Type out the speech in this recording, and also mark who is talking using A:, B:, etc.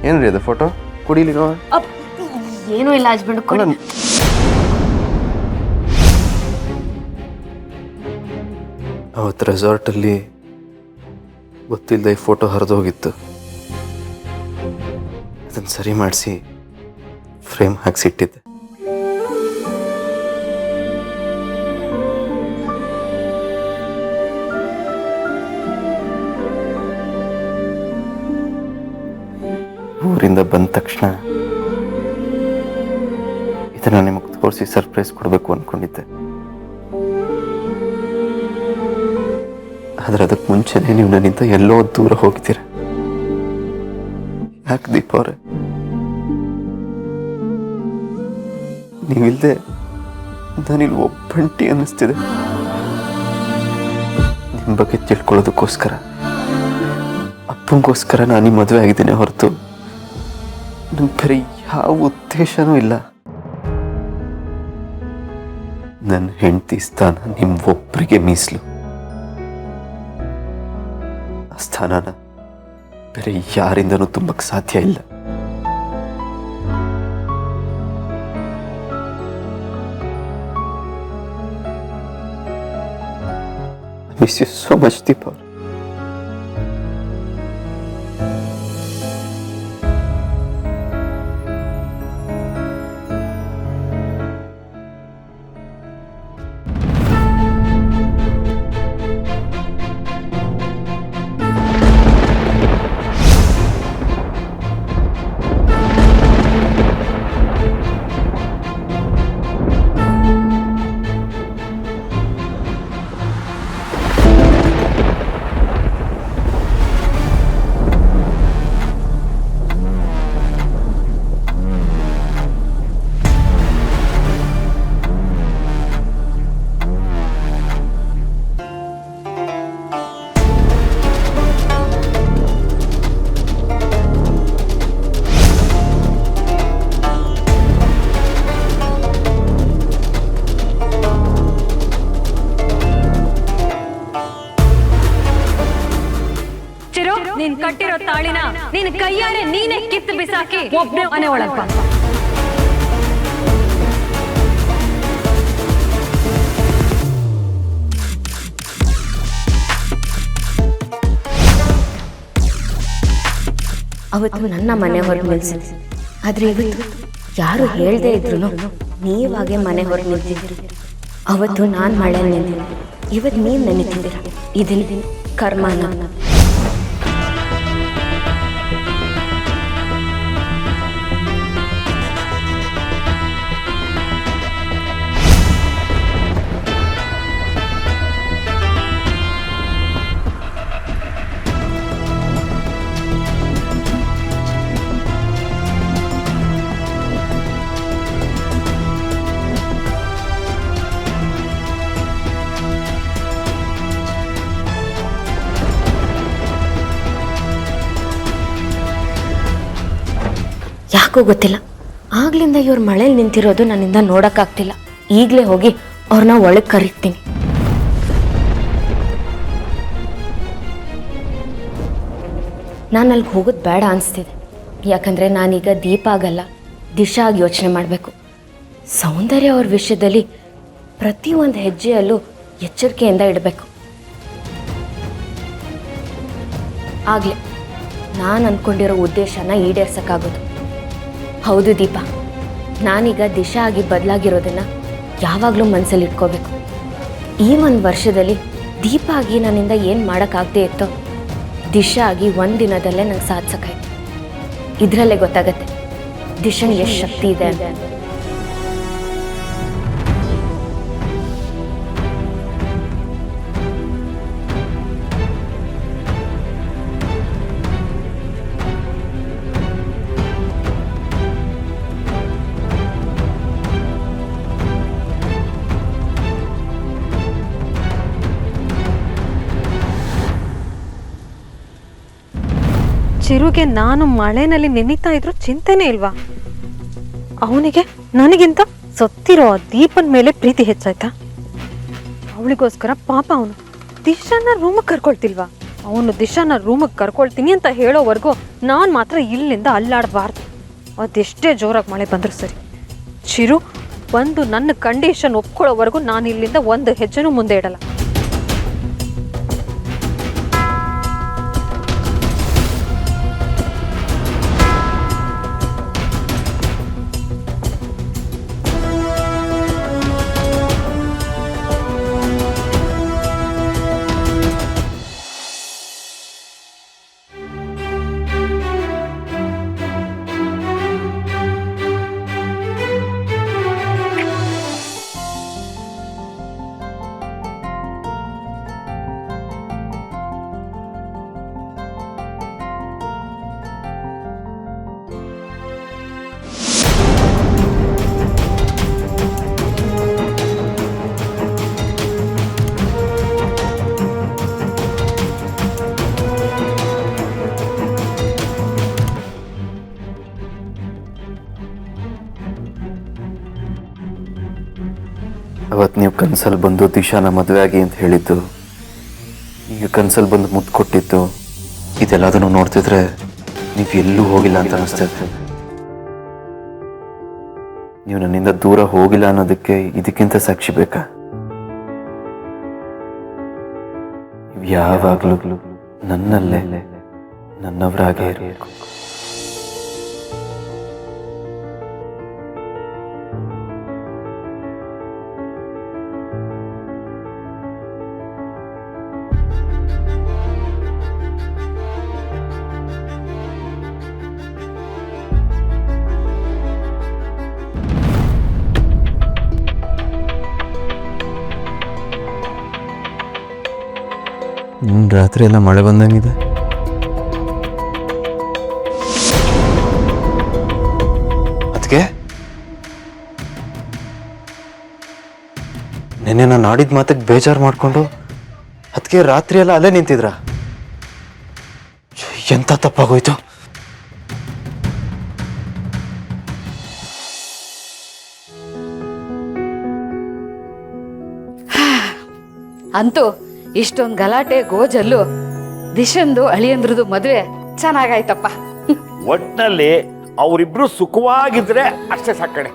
A: ಏನ್ರಿ ಅದು photo ಕುಡಿಲಿ no
B: ಏನೂ ಇಲ್ಲ ಹಸ್ಬೆಂಡ್.
A: ಅವತ್ತು ರೆಸಾರ್ಟಲ್ಲಿ ಗೊತ್ತಿಲ್ಲದೆ ಈ ಫೋಟೋ ಹರಿದೋಗಿತ್ತು. ಅದನ್ನು ಸರಿ ಮಾಡಿಸಿ ಫ್ರೇಮ್ ಹಾಕ್ಸಿಟ್ಟಿದ್ದೆ. ಊರಿಂದ ಬಂದ ತಕ್ಷಣ ಇದನ್ನ ನಿಮಗೆ ತೋರಿಸಿ ಸರ್ಪ್ರೈಸ್ ಕೊಡಬೇಕು ಅಂದ್ಕೊಂಡಿದ್ದೆ. ಆದ್ರೆ ಅದಕ್ಕೆ ಮುಂಚೆನೆ ನೀವು ನನ್ನಿಂದ ಎಲ್ಲೋ ದೂರ ಹೋಗಿದ್ದೀರ. ಯಾಕೆ ದೀಪ ಅವ್ರೆ? ನೀವಿಲ್ದೆ ನಾನಿಲ್ಲಿ ಒಬ್ಬಂಟಿ ಅನ್ನಿಸ್ತಿದೆ. ನಿಮ್ಮ ಬಗ್ಗೆ ತಿಳ್ಕೊಳ್ಳೋದಕ್ಕೋಸ್ಕರ, ಅಪ್ಪಂಗೋಸ್ಕರ ನಾನು ಈ ಮದುವೆ ಆಗಿದ್ದೇನೆ ಹೊರತು ನಂಗೆ ಬೇರೆ ಯಾವ ಉದ್ದೇಶನೂ ಇಲ್ಲ. ನನ್ನ ಹೆಂಡತಿ ಸ್ಥಾನ ನಿಮ್ಮೊಬ್ಬರಿಗೆ ಮೀಸಲು. ಆ ಸ್ಥಾನನ ಬೇರೆ ಯಾರಿಂದನೂ ತುಂಬಕ್ಕೆ ಸಾಧ್ಯ ಇಲ್ಲ. I miss you so much, Deepa.
C: ನೀನ್ ಕಟ್ಟಿರೋ ತಾಳಿನ ನಿನ್ ಕೈಯಾರೆ ನೀನೇ ಕಿತ್ತು ಬಿಸಾಕಿ ಒಬ್ಬನೇ ಮನೆ ಒಳಗ್ ಬಾ.
B: ಅವತ್ತು ನನ್ನ ಮನೆ ಹೊರಗೆ ನಿಲ್ಸಿದ್ರಿ, ಆದ್ರೆ ಇವತ್ತು ಯಾರು ಹೇಳ್ದೇ ಇದ್ರು ನೀವಾಗೆ ಮನೆ ಹೊರಗೆ ನಿಂತಿದ್ದೀರಿ. ಅವತ್ತು ನಾನು ಮಳೆ ನಿಂತಿದ್ದೆ, ಇವತ್ತು ನೀವು ನೆನೀತಿದ್ದೀರ. ಇದನ್ನ ಕರ್ಮನ. ಯಾಕೋ ಗೊತ್ತಿಲ್ಲ, ಆಗ್ಲಿಂದ ಇವ್ರ ಮಳೇಲಿ ನಿಂತಿರೋದು ನನ್ನಿಂದ ನೋಡಕ್ಕಾಗ್ತಿಲ್ಲ. ಈಗಲೇ ಹೋಗಿ ಅವ್ರನ್ನ ಒಳಗೆ ಕರೀತೀನಿ. ನಾನು ಅಲ್ಲಿಗೆ ಹೋಗೋದು ಬೇಡ ಅನಿಸ್ತಿದೆ. ಯಾಕಂದರೆ ನಾನೀಗ ದೀಪ ಆಗಲ್ಲ, ದಿಶಾ ಆಗಿ ಯೋಚನೆ ಮಾಡಬೇಕು. ಸೌಂದರ್ಯ ಅವ್ರ ವಿಷಯದಲ್ಲಿ ಪ್ರತಿಯೊಂದು ಹೆಜ್ಜೆಯಲ್ಲೂ ಎಚ್ಚರಿಕೆಯಿಂದ ಇಡಬೇಕು. ಆಗಲೇ ನಾನು ಅಂದ್ಕೊಂಡಿರೋ ಉದ್ದೇಶನ ಈಡೇರ್ಸೋಕ್ಕಾಗೋದು. ಹೌದು ದೀಪ, ನಾನೀಗ ದಿಶಾ ಆಗಿ ಬದಲಾಗಿರೋದನ್ನು ಯಾವಾಗಲೂ ಮನಸ್ಸಲ್ಲಿ ಇಟ್ಕೋಬೇಕು. ಈ ಒಂದು ವರ್ಷದಲ್ಲಿ ದೀಪ ಆಗಿ ನನ್ನಿಂದ ಏನು ಮಾಡೋಕ್ಕಾಗದೇ ಇತ್ತೋ ದಿಶಾ ಆಗಿ ಒಂದು ದಿನದಲ್ಲೇ ನಂಗೆ ಸಾಧಿಸೋಕ್ಕಾಯ್ತು. ಇದರಲ್ಲೇ ಗೊತ್ತಾಗತ್ತೆ ದಿಶಾಗೆ ಎಷ್ಟು ಶಕ್ತಿ ಇದೆ ಅಂತ.
D: ಚಿರುಗೆ ನಾನು ಮಳೆನಲ್ಲಿ ನೆನೀತಾ ಇದ್ರು ಚಿಂತೆನೇ ಇಲ್ವಾ? ಅವನಿಗೆ ನನಗಿಂತ ಸತ್ತಿರೋ ಆ ದೀಪನ್ ಮೇಲೆ ಪ್ರೀತಿ ಹೆಚ್ಚಾಯ್ತಾ? ಅವಳಿಗೋಸ್ಕರ ಪಾಪ ಅವನು ದಿಶಾನ ರೂಮಿಗೆ ಕರ್ಕೊಳ್ತಿಲ್ವಾ? ಅವನು ದಿಶಾನ ರೂಮಿಗೆ ಕರ್ಕೊಳ್ತೀನಿ ಅಂತ ಹೇಳೋವರೆಗೂ ನಾನು ಮಾತ್ರ ಇಲ್ಲಿಂದ ಅಲ್ಲಾಡಬಾರ್ದು. ಅದೆಷ್ಟೇ ಜೋರಾಗಿ ಮಳೆ ಬಂದರೂ ಸರಿ, ಚಿರು ಒಂದು ನನ್ನ ಕಂಡೀಷನ್ ಒಪ್ಕೊಳ್ಳೋವರೆಗೂ ನಾನು ಇಲ್ಲಿಂದ ಒಂದು ಹೆಜ್ಜೆನೂ ಮುಂದೆ ಇಡಲ್ಲ.
A: ಅವತ್ತು ನೀವು ಕನ್ಸಲ್ಲಿ ಬಂದು ದಿಶಾನ ಮದುವೆ ಆಗಿ ಅಂತ ಹೇಳಿದ್ದು, ಈಗ ಕನ್ಸಲ್ಲಿ ಬಂದು ಮುದ್ದು ಕೊಟ್ಟಿದ್ದು, ಇದೆಲ್ಲದನ್ನು ನೋಡ್ತಿದ್ರೆ ನೀವು ಎಲ್ಲೂ ಹೋಗಿಲ್ಲ ಅಂತ ಅನಿಸ್ತದೆ. ನೀವು ನನ್ನಿಂದ ದೂರ ಹೋಗಿಲ್ಲ ಅನ್ನೋದಕ್ಕೆ ಇದಕ್ಕಿಂತ ಸಾಕ್ಷಿ ಬೇಕಾ? ನೀವು ಯಾವಾಗಲೂ ನನ್ನಲ್ಲೇ ನನ್ನವರಾಗೇ ಇರಬೇಕು. ರಾತ್ರಿ ಎಲ್ಲ ಮಳೆ ಬಂದಂಗಿದೆ. ಅದಕ್ಕೆ ನೆನ್ನೆ ನಾನು ಆಡಿದ ಮಾತಿಗೆ ಬೇಜಾರು ಮಾಡಿಕೊಂಡು ಅದಕ್ಕೆ ರಾತ್ರಿ ಎಲ್ಲ ಅಲ್ಲೇ ನಿಂತಿದ್ರ? ಎಂತ ತಪ್ಪಾಗೋಯ್ತು.
C: ಅಂತೂ ಇಷ್ಟೊಂದು ಗಲಾಟೆ ಗೋಜಲ್ಲು ದಿಶಂದು ಅಳಿಯಂದ್ರದು ಮದುವೆ ಚೆನ್ನಾಗಾಯ್ತಪ್ಪ.
E: ಒಟ್ಟಿನಲ್ಲಿ ಅವರಿಬ್ರು ಸುಖವಾಗಿದ್ರೆ ಅಷ್ಟೇ ಸಾಕಣೆ.